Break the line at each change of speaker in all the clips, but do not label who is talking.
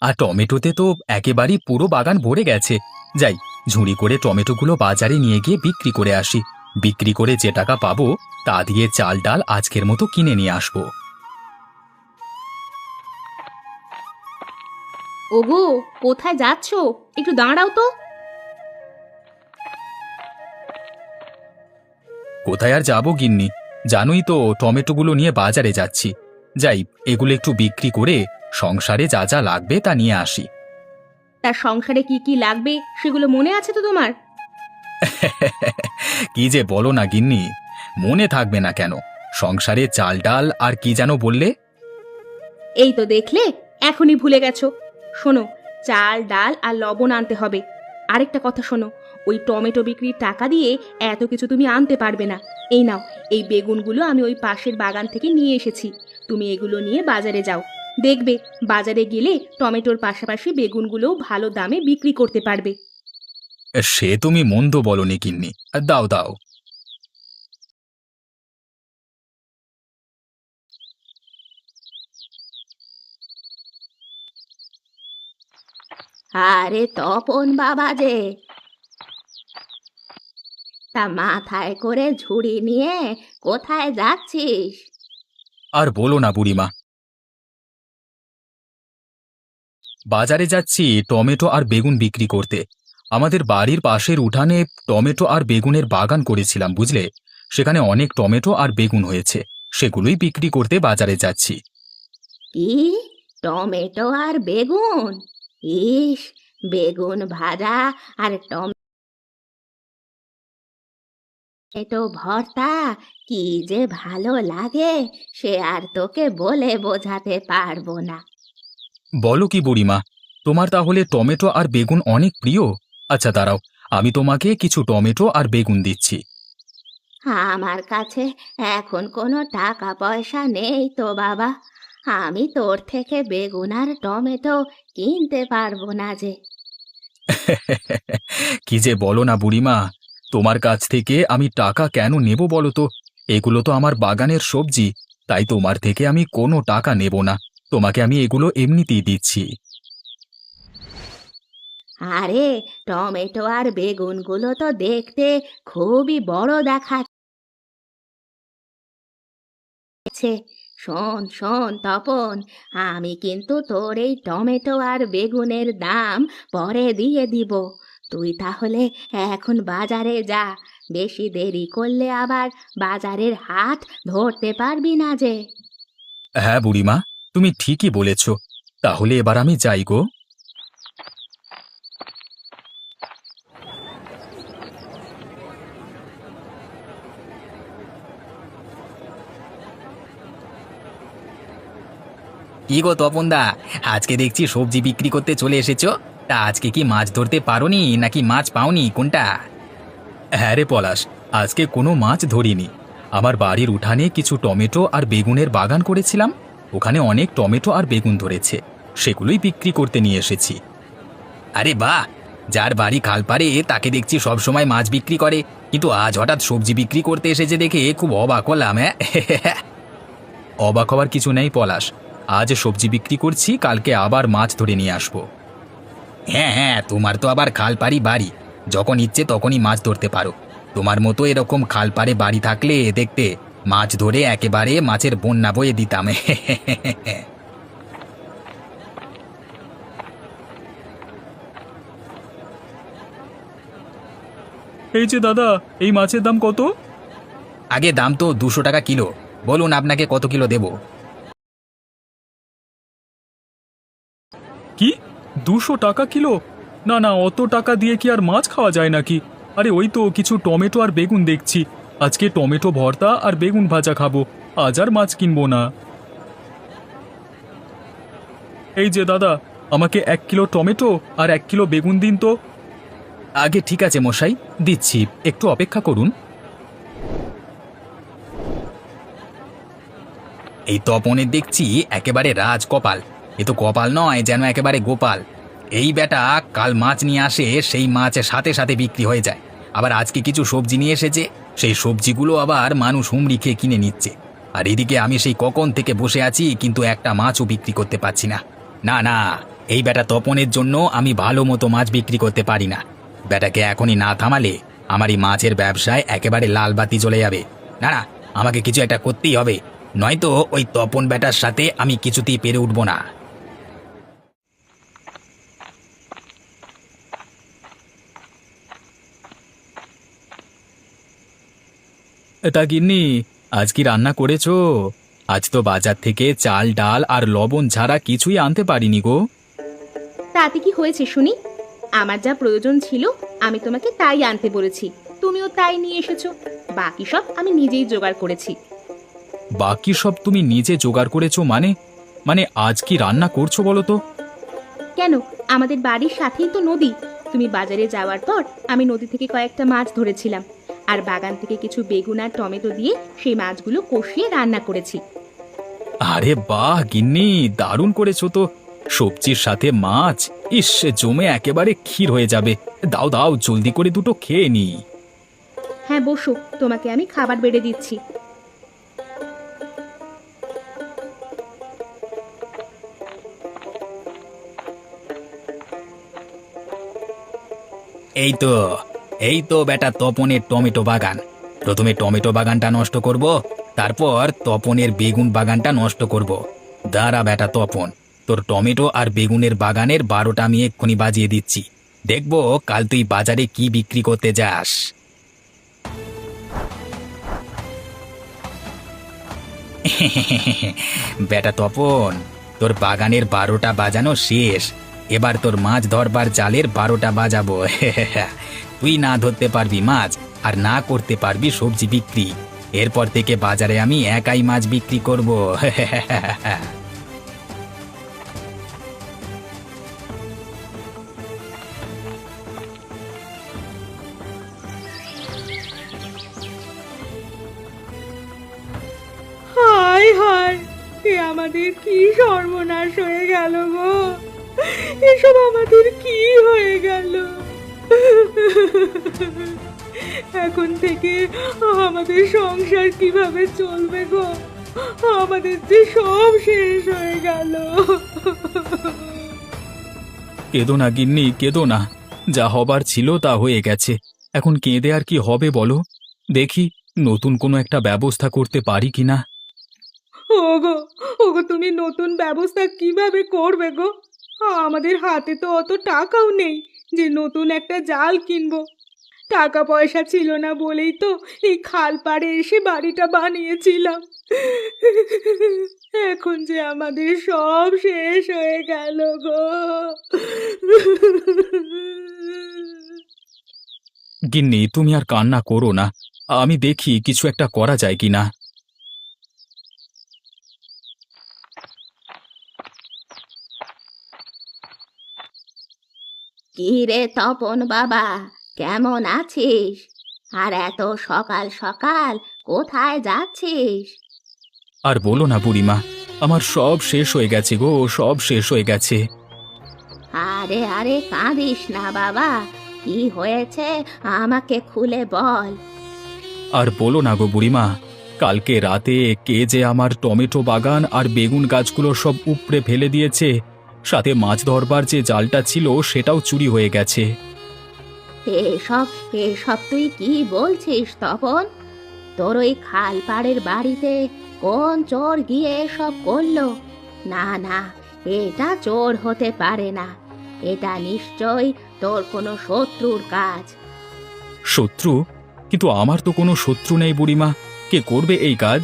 আর টমেটোতে তো একেবারেই পুরো বাগান ভরে গেছে। যাই, ঝুড়ি করে টমেটোগুলো বাজারে নিয়ে গিয়ে বিক্রি করে আসি। বিক্রি করে যে টাকা পাবো তা দিয়ে চাল ডাল আজকের মতো কিনে নিয়ে আসবো।
ওগো, কোথায় যাচ্ছো? একটু দাঁড়াও তো।
কোথায় আর যাবো গিন্নি, জানোই তো টমেটোগুলো নিয়ে বাজারে যাচ্ছি। যাই, এগুলো একটু বিক্রি করে সংসারে যা যা লাগবে তা নিয়ে আসি।
তার সংসারে কি কি লাগবে সেগুলো মনে আছে তো তোমার?
কি যে বলো না গিন্নি, মনে থাকবে না কেন? সংসারে চাল ডাল আর কি যেন বললে?
এই তো দেখলে, এখনই ভুলে গেছো। শোনো, চাল ডাল আর লবণ আনতে হবে। আরেকটা কথা শোনো, ওই টমেটো বিক্রির টাকা দিয়ে এত কিছু তুমি আনতে পারবে না। এই নাও, এই বেগুনগুলো আমি ওই পাশের বাগান থেকে নিয়ে এসেছি। তুমি এগুলো নিয়ে বাজারে যাও। দেখবে, বাজারে গেলে টমেটোর পাশাপাশি বেগুনগুলোও ভালো দামে বিক্রি করতে পারবে।
সে তুমি মন্দ বলনি গিন্নি, দাও দাও।
আরে তপন বাবা যে, তা মাথায় করে ঝুড়ি নিয়ে কোথায় যাচ্ছিস?
আর বলো না বুড়িমা, বাজারে যাচ্ছি টমেটো আর বেগুন বিক্রি করতে। আমাদের বাড়ির পাশের উঠানে টমেটো আর বেগুনের বাগান করেছিলাম বুঝলে। সেখানে অনেক টমেটো আর বেগুন হয়েছে, সেগুলোই বিক্রি করতে বাজারে যাচ্ছি।
কি, টমেটো আর বেগুন? ইস, বেগুন ভাজা আর টমেটো ভর্তা কি যে ভালো লাগে, সে আর তোকে বলে বোঝাতে পারবো না।
বলো কি বুড়িমা, তোমার তাহলে টমেটো আর বেগুন অনেক প্রিয়? আচ্ছা দাঁড়াও, আমি তোমাকে কিছু টমেটো আর বেগুন দিচ্ছি।
আমার কাছে এখন কোনো টাকা পয়সা নেই তো বাবা। আমি তোর থেকে বেগুন আর টমেটো কিনতে পারবো না যে।
কি যে বলো না বুড়িমা, তোমার কাছ থেকে আমি টাকা কেন নেব বলো তো? এগুলো তো আমার বাগানের সবজি, তাই তোমার থেকে আমি কোনো টাকা নেব না। তোমাকে আমি এগুলো এমনিতেই দিচ্ছি।
আরে, টমেটো আর বেগুনগুলো তো দেখতে খুবই বড় দেখাচ্ছে। শোন শোন তপন, আমি কিন্তু তোর এই টমেটো আর বেগুনের দাম পরে দিয়ে দিব। তুই তাহলে এখন বাজারে যা। বেশি দেরি করলে আবার বাজারের হাট ধরতে পারবি না যে।
হ্যাঁ বুড়িমা, তুমি ঠিকই বলেছ। তাহলে এবার আমি যাই গো। কি গো তপনদা, আজকে দেখছি সবজি বিক্রি করতে চলে এসেছো। তা আজকে কি মাছ ধরতে পারোনি নাকি মাছ পাওনি, কোনটা? হ্যাঁ রে পলাশ, আজকে কোনো মাছ ধরিনি। আমার বাড়ির উঠানে কিছু টমেটো আর বেগুনের বাগান করেছিলাম, ওখানে অনেক টমেটো আর বেগুন ধরেছে, সেগুলোই বিক্রি করতে নিয়ে এসেছি। আরে বাহ, যার বাড়ি খালপাড়ে তাকে দেখছি সব সময় মাছ বিক্রি করে, কিন্তু আজ হঠাৎ সবজি বিক্রি করতে এসেছে দেখে খুব অবাক হলাম। হ্যাঁ, অবাক হওয়ার কিছু নেই পলাশ, আজ সবজি বিক্রি করছি, কালকে আবার মাছ ধরে নিয়ে আসবো। হ্যাঁ হ্যাঁ, তোমার তো আবার খালপাড়ি বাড়ি, যখন ইচ্ছে তখনই মাছ ধরতে পারো। তোমার মতো এরকম খালপাড়ে বাড়ি থাকলে দেখতে মাছ ধরে একেবারে মাছের বন্যা বয়ে দিতাম। এই যে দাদা, এই মাছের দাম কত? আগে দাম তো 200 টাকা কিলো। বলুন আপনাকে কত কিলো দেব? কি, 200 টাকা কিলো? না না, অত টাকা দিয়ে কি আর মাছ খাওয়া যায় নাকি? আরে ওই তো কিছু টমেটো আর বেগুন দেখছি, আজকে টমেটো ভর্তা আর বেগুন ভাজা খাবো, আজ আর মাছ কিনবো না। এই যে দাদা, আমাকে 1 কিলো টমেটো আর 1 কিলো বেগুন দিন তো। আগে ঠিক আছে মশাই, দিচ্ছি, একটু অপেক্ষা করুন। এই তপনের দেখছি একেবারে রাজ কপাল। এ তো কপাল নয়, যেন একেবারে গোপাল। এই বেটা কাল মাছ নিয়ে আসে, সেই মাছ সাথে সাথে বিক্রি হয়ে যায়। আবার আজকে কিছু সবজি নিয়ে এসেছে, সেই সবজিগুলো আবার মানুষ হুমড়ি খেয়ে কিনে নিচ্ছে। আর এদিকে আমি সেই কখন থেকে বসে আছি, কিন্তু একটা মাছও বিক্রি করতে পারছি না। না না, এই বেটা তপনের জন্য আমি ভালো মতো মাছ বিক্রি করতে পারি না। বেটাকে এখনই না থামালে আমার এই মাছের ব্যবসায় একেবারে লাল বাতি জ্বলে যাবে। না না, আমাকে কিছু একটা করতেই হবে, নয়তো ওই তপন বেটার সাথে আমি কিছুতেই পেরে উঠবো না। তা গিন্নি, আজ কি রান্না করেছো? আজ তো বাজার থেকে চাল ডাল আর লবণ ছাড়া কিছুই আনতে পারিনি গো।
তাতে কি হয়েছে শুনি? আমার যা প্রয়োজন ছিল আমি তোমাকে তাই আনতে বলেছি, তুমিও তাই নিয়ে এসেছো। বাকি সব আমি নিজেই জোগাড় করেছি।
বাকি সব তুমি নিজে জোগাড় করেছো মানে? মানে আজ কি রান্না করছো বলো তো?
কেন, আমাদের বাড়ির সাথেই তো নদী। তুমি বাজারে যাওয়ার পর আমি নদী থেকে কয়েকটা মাছ ধরেছিলাম, আর বাগান থেকে কিছু বেগুন আর টমেটো দিয়ে সেই মাছগুলো কষিয়ে রান্না করেছি।
আরে বাহ গিন্নি, দারুণ করেছো তো। সবজির সাথে মাছ, ইস, জমে একেবারে ক্ষীর হয়ে যাবে। দাও দাও, জলদি করে দুটো খেয়ে নি।
হ্যাঁ বসো, তোমাকে আমি খাবার বেড়ে দিচ্ছি।
এই তো, এই তো বেটা তপনের টমেটো বাগান। প্রথমে টমেটো বাগানটা নষ্ট করব, তারপর তপনের বেগুন বাগানটা নষ্ট করব। দাঁড়া বেটা তপন, তোর টমেটো আর বেগুনের বাগানের 12টা আমি এক্ষুনি বাজিয়ে দিচ্ছি। দেখবো কাল তুই বাজারে কি বিক্রি করতে যাস। বেটা তপন, তোর বাগানের 12টা বাজানো শেষ। এবার তোর মাছ ধরবার জালের 12টা বাজাবো। তুই না ধরতে পারবি মাছ, আর না করতে পারবি সবজি বিক্রি। এরপর থেকে বাজারে আমি একাই মাছ বিক্রি করব।
হায় হায়, এ আমাদের কি সর্বনাশ হয়ে গেল গো! এসব আমাদের কি হয়ে গেল? এখন থেকে আমাদের সংসার কিভাবে চলবে গো? আমাদের যে সব শেষ হয়ে গেল।
কেঁদো না গিন্নি, কেঁদো না। যা হবার ছিল তা হয়ে গেছে। এখন কেঁদে আর কি হবে বলো? দেখি নতুন কোনো একটা ব্যবস্থা করতে পারি কিনা।
ওগো, ওগো, তুমি নতুন ব্যবস্থা কিভাবে করবে গো? আমাদের হাতে তো অত টাকাও নেই যে নতুন একটা জাল কিনবো। টাকা পয়সা ছিল না বলেই তো এই খাল পাড়ে এসে বাড়িটা বানিয়েছিলাম। এখন যে আমাদের সব শেষ হয়ে গেল গো!
গিন্নি, তুমি আর কান্না করো না। আমি দেখি কিছু একটা করা যায় কিনা।
কি রে তপন বাবা, কেমন আছিস? আর এত সকাল সকাল কোথায় যাচ্ছিস?
আর বলো না বুড়িমা, আমার সব শেষ হয়ে গেছে গো, সব শেষ হয়ে গেছে।
আরে আরে, কাঁদিস না বাবা, কি হয়েছে আমাকে খুলে বল।
আর বলো না গো বুড়িমা, কালকে রাতে কে যে আমার টমেটো বাগান আর বেগুন গাছগুলো সব উপড়ে ফেলে দিয়েছে, সাথে মাছ ধরবার যে জালটা ছিল সেটাও চুরি হয়ে গেছে।
এসব এসব তুই কি বলছিস তপন? তোর ওই খাল পাড়ের বাড়িতে কোন চোর গিয়ে এসব করলো? না না, এটা চোর হতে পারে না, এটা নিশ্চয়ই তোর কোনো শত্রুর কাজ।
শত্রু? কিন্তু আমার তো কোনো শত্রু নেই বুড়িমা, কে করবে এই কাজ?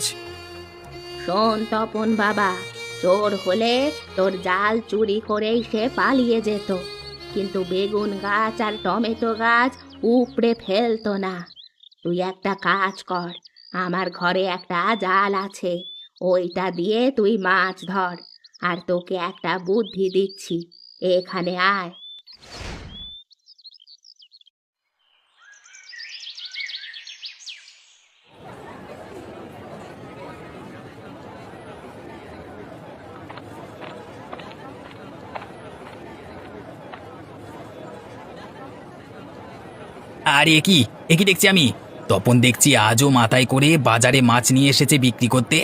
শোন তপন বাবা, চোর হলে তোর জাল চুরি করেই সে পালিয়ে যেত, কিন্তু বেগুন গাছ আর টমেটো গাছ উপড়ে ফেলতো না। তুই একটা কাজ কর, আমার ঘরে একটা জাল আছে, ওইটা দিয়ে তুই মাছ ধর। আর তোকে একটা বুদ্ধি দিচ্ছি, এখানে আয়।
আর এ কি দেখছি আমি? তপন দেখছি আজও মাথায় করে বাজারে মাছ নিয়ে এসেছে বিক্রি করতে।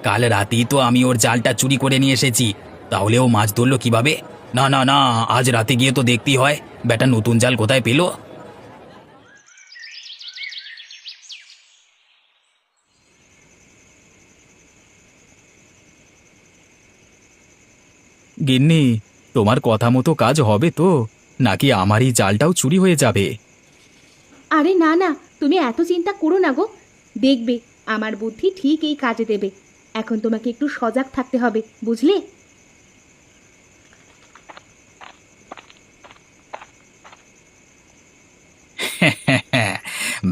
কাল রাতেই তো আমি ওর জালটা চুরি করে নিয়ে এসেছি, তাহলে ও মাছ ধরলো কিভাবে? না না না, আজ রাতে গিয়ে তো দেখতেই হয় বেটা নতুন জাল কোথায় পেল। গিন্নি, তোমার কথা মতো কাজ হবে তো, নাকি আমার এই জালটাও চুরি হয়ে যাবে?
আরে না না, তুমি এত চিন্তা করো না গো। দেখবে আমার বুদ্ধি ঠিক এই কাজে দেবে। এখন তোমাকে একটু সজাগ থাকতে হবে, বুঝলে?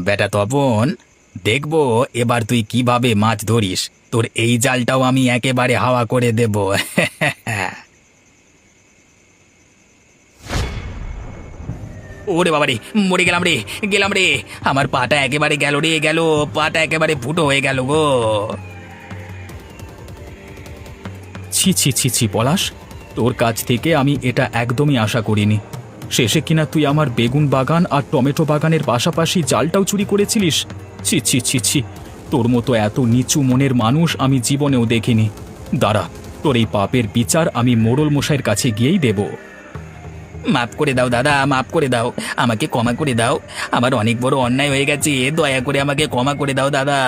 বেটা তপন, দেখবো এবার তুই কিভাবে মাছ ধরিস। তোর এই জালটাও আমি একেবারে হাওয়া করে দেব। ওরে বাবারে, মরে গেলাম রে, গেলাম রে। আমার পাটা একেবারে গেল রে, গেল। পাটা একেবারে ফুটো হয়ে গেল গো। ছি ছি ছি ছি পলাশ, তোর কাছ থেকে আমি এটা একদমই আশা করিনি। শেষে কিনা তুই আমার বেগুন বাগান আর টমেটো বাগানের পাশাপাশি জালটাও চুরি করেছিলিস। ছি ছি ছি ছি, তোর মতো এত নিচু মনের মানুষ আমি জীবনেও দেখিনি। দাঁড়া, তোর এই পাপের বিচার আমি মোড়ল মশাইয়ের কাছে গিয়েই দেব। মাফ করে দাও দাদা, মাফ করে দাও, আমাকে ক্ষমা করে দাও। আমার অনেক বড় অন্যায় হয়ে গেছে, দয়া করে আমাকে ক্ষমা করে দাও দাদা।